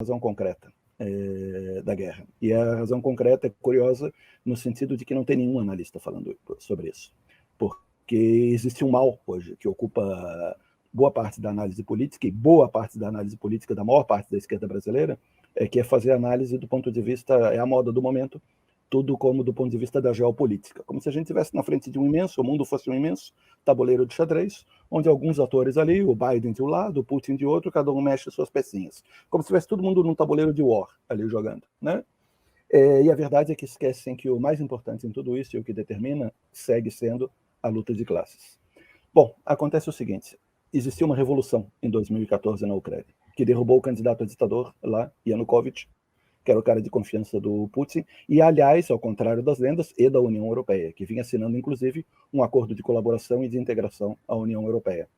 razão concreta da guerra. E a razão concreta é curiosa no sentido de que não tem nenhum analista falando sobre isso. Porque existe um mal hoje que ocupa boa parte da análise política, e boa parte da análise política da maior parte da esquerda brasileira, que é fazer análise do ponto de vista, é a moda do momento, tudo como do ponto de vista da geopolítica. Como se a gente estivesse na frente de um imenso, o mundo fosse um imenso tabuleiro de xadrez, onde alguns atores ali, o Biden de um lado, o Putin de outro, cada um mexe suas pecinhas. Como se tivesse todo mundo num tabuleiro de war ali jogando, né? E a verdade é que esquecem que o mais importante em tudo isso e o que determina segue sendo a luta de classes. Bom, acontece o seguinte, existiu uma revolução em 2014 na Ucrânia, que derrubou o candidato a ditador lá, Yanukovych, que era o cara de confiança do Putin, e, aliás, ao contrário das lendas, e da União Europeia, que vinha assinando, inclusive, um acordo de colaboração e de integração à União Europeia.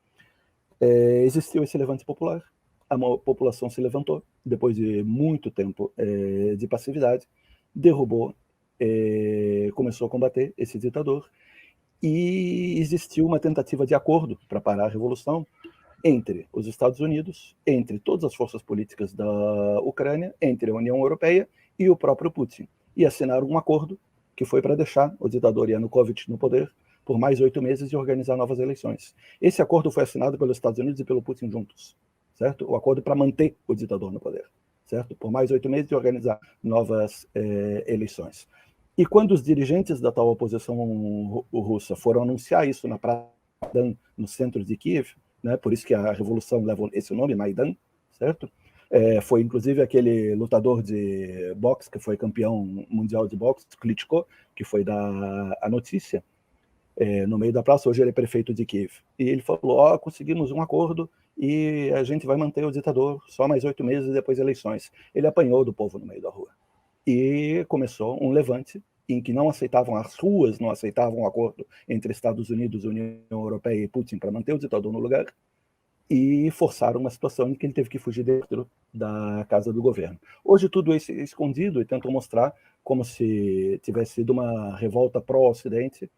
Existiu esse levante popular, a população se levantou, depois de muito tempo de passividade, derrubou, começou a combater esse ditador, e existiu uma tentativa de acordo para parar a revolução, entre os Estados Unidos, entre todas as forças políticas da Ucrânia, entre a União Europeia e o próprio Putin. E assinaram um acordo que foi para deixar o ditador Yanukovych no poder por mais 8 meses e organizar novas eleições. Esse acordo foi assinado pelos Estados Unidos e pelo Putin juntos, certo? O acordo para manter o ditador no poder, certo? Por mais 8 meses e organizar novas eleições. E quando os dirigentes da tal oposição russa foram anunciar isso na praça, no centro de Kiev, né, por isso que a revolução leva esse nome, Maidan, certo? Foi inclusive aquele lutador de boxe que foi campeão mundial de boxe, Klitschko, que foi dar a notícia no meio da praça. Hoje ele é prefeito de Kiev. E ele falou, conseguimos um acordo e a gente vai manter o ditador só mais 8 meses depois das eleições. Ele apanhou do povo no meio da rua. E começou um levante em que não aceitavam, as ruas não aceitavam o acordo entre Estados Unidos, União Europeia e Putin para manter o ditador no lugar, e forçaram uma situação em que ele teve que fugir dentro da casa do governo. Hoje tudo isso é escondido e tentam mostrar como se tivesse sido uma revolta pró-Ocidente,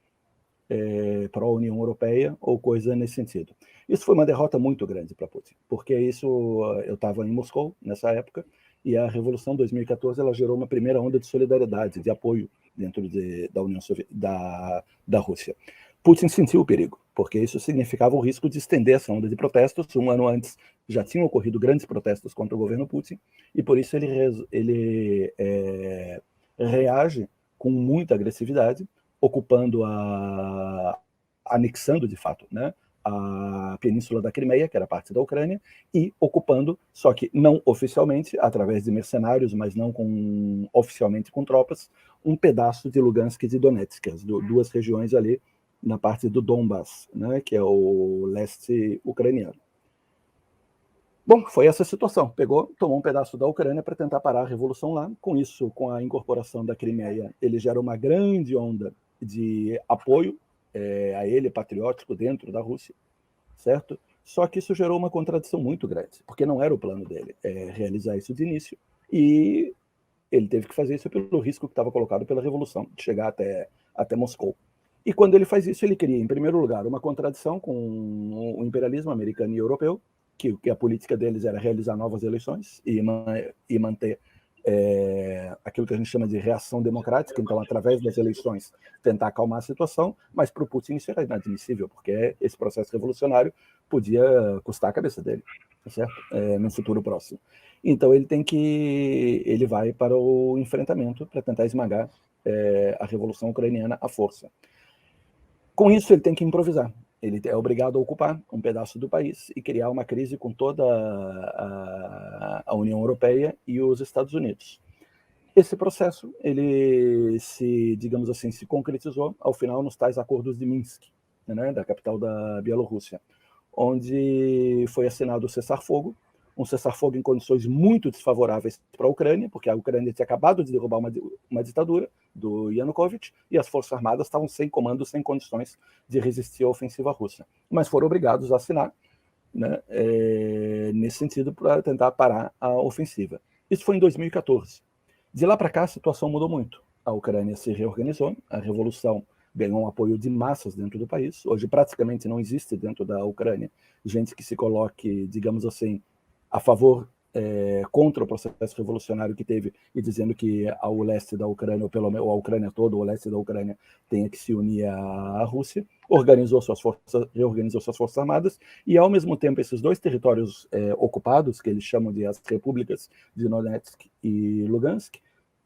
pró-União Europeia ou coisa nesse sentido. Isso foi uma derrota muito grande para Putin, porque eu estava em Moscou nessa época, e a Revolução de 2014 ela gerou uma primeira onda de solidariedade, de apoio dentro da União da Rússia. Putin sentiu o perigo, porque isso significava o risco de estender essa onda de protestos. Um ano antes já tinham ocorrido grandes protestos contra o governo Putin, e por isso ele reage com muita agressividade, anexando de fato, né, a Península da Crimeia, que era parte da Ucrânia, e ocupando, só que não oficialmente, através de mercenários, mas não oficialmente com tropas, um pedaço de Lugansk e de Donetsk, as duas regiões ali na parte do Donbass, né, que é o leste ucraniano. Bom, foi essa situação. Tomou um pedaço da Ucrânia para tentar parar a revolução lá. Com isso, com a incorporação da Crimeia, ele gera uma grande onda de apoio a ele, patriótico, dentro da Rússia, certo? Só que isso gerou uma contradição muito grande, porque não era o plano dele realizar isso de início, e ele teve que fazer isso pelo risco que estava colocado pela revolução, de chegar até Moscou. E quando ele faz isso, ele cria, em primeiro lugar, uma contradição com o imperialismo americano e europeu, que a política deles era realizar novas eleições e manter aquilo que a gente chama de reação democrática, então, através das eleições, tentar acalmar a situação, mas para o Putin isso era inadmissível, porque esse processo revolucionário podia custar a cabeça dele, certo? No futuro próximo. Então, ele vai para o enfrentamento para tentar esmagar a revolução ucraniana à força. Com isso, ele tem que improvisar. Ele é obrigado a ocupar um pedaço do país e criar uma crise com toda a União Europeia e os Estados Unidos. Esse processo, ele digamos assim, se concretizou ao final nos tais acordos de Minsk, né, da capital da Bielorrússia, onde foi assinado o cessar-fogo, um cessar-fogo em condições muito desfavoráveis para a Ucrânia, porque a Ucrânia tinha acabado de derrubar uma ditadura do Yanukovych, e as Forças Armadas estavam sem comando, sem condições de resistir à ofensiva russa. Mas foram obrigados a assinar, né, nesse sentido, para tentar parar a ofensiva. Isso foi em 2014. De lá para cá, a situação mudou muito. A Ucrânia se reorganizou, a revolução ganhou um apoio de massas dentro do país. Hoje, praticamente, não existe dentro da Ucrânia gente que se coloque, digamos assim, a favor contra o processo revolucionário que teve e dizendo que ao leste da Ucrânia, ou pelo menos a Ucrânia toda, ou o leste da Ucrânia, tenha que se unir à Rússia, reorganizou suas forças armadas e, ao mesmo tempo, esses dois territórios ocupados, que eles chamam de as repúblicas de Donetsk e Lugansk,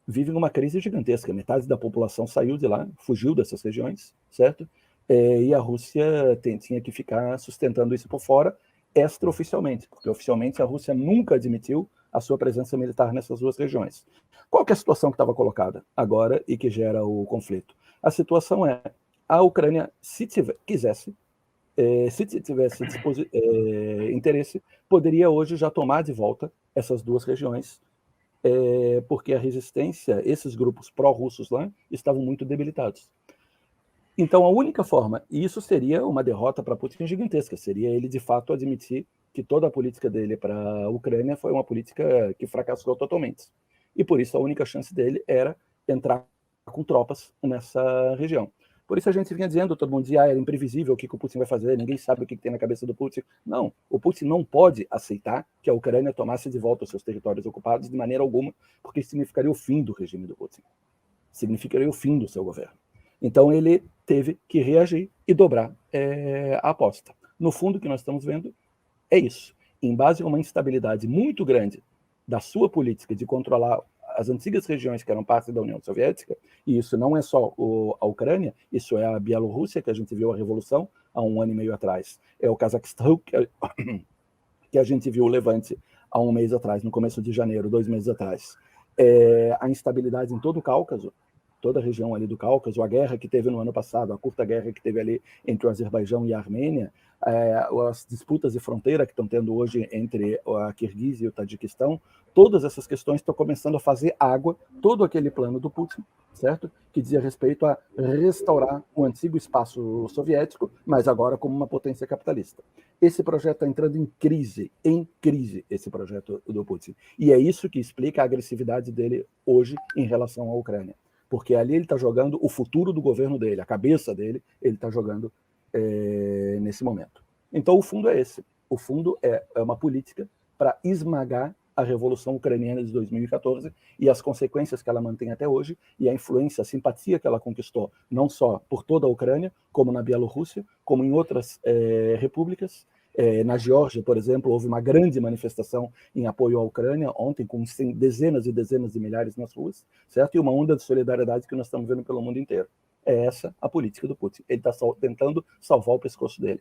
vivem uma crise gigantesca. Metade da população saiu de lá, fugiu dessas regiões, certo? E a Rússia tinha que ficar sustentando isso por fora, extraoficialmente, porque oficialmente a Rússia nunca admitiu a sua presença militar nessas duas regiões. Qual que é a situação que estava colocada agora e que gera o conflito? A situação é, a Ucrânia, se quisesse, se tivesse interesse, poderia hoje já tomar de volta essas duas regiões, porque a resistência, esses grupos pró-russos lá, estavam muito debilitados. Então, a única forma, e isso seria uma derrota para Putin gigantesca, seria ele, de fato, admitir que toda a política dele para a Ucrânia foi uma política que fracassou totalmente. E, por isso, a única chance dele era entrar com tropas nessa região. Por isso a gente vinha dizendo, todo mundo dizia, era imprevisível o que o Putin vai fazer, ninguém sabe o que tem na cabeça do Putin. Não, o Putin não pode aceitar que a Ucrânia tomasse de volta os seus territórios ocupados de maneira alguma, porque isso significaria o fim do regime do Putin. Significaria o fim do seu governo. Então ele teve que reagir e dobrar a aposta. No fundo, o que nós estamos vendo é isso. Em base a uma instabilidade muito grande da sua política de controlar as antigas regiões que eram parte da União Soviética, e isso não é só a Ucrânia, isso é a Bielorrússia, que a gente viu a revolução há 1 ano e meio atrás, é o Cazaquistão, que a gente viu o Levante há 1 mês atrás, no começo de janeiro, 2 meses atrás. A instabilidade em todo o Cáucaso, toda a região ali do Cáucaso, a guerra que teve no ano passado, a curta guerra que teve ali entre o Azerbaijão e a Armênia, as disputas de fronteira que estão tendo hoje entre a Quirguízia e o Tajiquistão, todas essas questões estão começando a fazer água, todo aquele plano do Putin, certo? Que dizia respeito a restaurar o antigo espaço soviético, mas agora como uma potência capitalista. Esse projeto está entrando em crise, esse projeto do Putin. E é isso que explica a agressividade dele hoje em relação à Ucrânia. Porque ali ele está jogando o futuro do governo dele, a cabeça dele, ele está jogando nesse momento. Então o fundo é esse. O fundo é uma política para esmagar a Revolução Ucraniana de 2014 e as consequências que ela mantém até hoje e a influência, a simpatia que ela conquistou, não só por toda a Ucrânia, como na Bielorrússia, como em outras repúblicas. Na Geórgia, por exemplo, houve uma grande manifestação em apoio à Ucrânia ontem, com dezenas e dezenas de milhares nas ruas, certo? E uma onda de solidariedade que nós estamos vendo pelo mundo inteiro. É essa a política do Putin. Ele está tentando salvar o pescoço dele.